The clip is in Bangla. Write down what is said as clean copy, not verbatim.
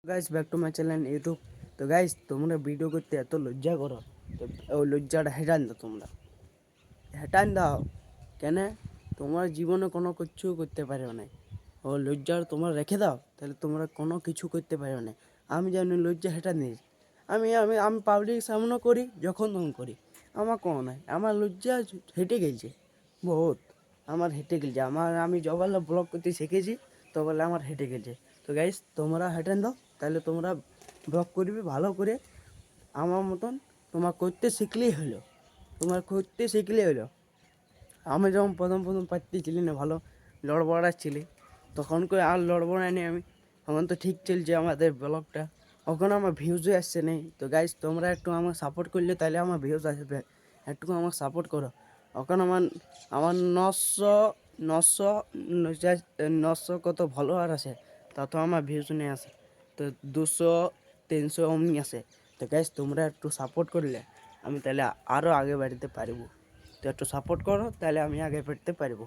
Guys back to my channel YouTube. তো গাইস তোমরা ভিডিও করতে এত লজ্জা করো, তো ওই লজ্জাটা হেটান দাও, তোমরা হেটান দাও। কেন? তোমার জীবনে কোনো কিছু করতে পারো না, ও লজ্জা তোমরা রেখে দাও, তাহলে তোমরা কোনো কিছু করতে পারো না। আমি জানি লজ্জা হেটা নেই। আমি আমি আমি পাবলিক সামনে করি, যখন তখন করি, আমার কোনো নাই। আমার লজ্জা হেঁটে গেছে বহুত, আমার হেঁটে গেছে। আমি যখন ব্লগ করতে শিখেছি তো বলে আমার হেঁটে গেছে। তো গাইস তোমরা হেঁটেন দাও, তাহলে তোমরা ব্লগ করবে ভালো করে। আমার মতন তোমার করতে শিখলেই হলো, তোমার করতে শিখলেই হলো। আমি যখন প্রথম প্রথম পারতেছিলি না, ভালো লড়বড়াচ্ছিলি, তখন করে আর লড়বড়াইনি আমি। এখন তো ঠিক চলছে আমাদের ব্লগটা, ওখানে আমার ভিউজও আসছে নেই। তো গাইস তোমরা একটু আমার সাপোর্ট করলে তাহলে আমার ভিউজ আসবে, একটু আমার সাপোর্ট করো। ওখানে আমার আমার নশো নশো নশো কত ফলোয়ার আছে, তা তো আমার ভিউজ নেই আসে। তো 200 300 অমনি আসে। তো গাইস তোমরা একটু সাপোর্ট করলে আমি তাহলে আরও আগে বাড়তে পারবো। তো একটু সাপোর্ট করো, তাহলে আমি আগে বাড়তে পারবো।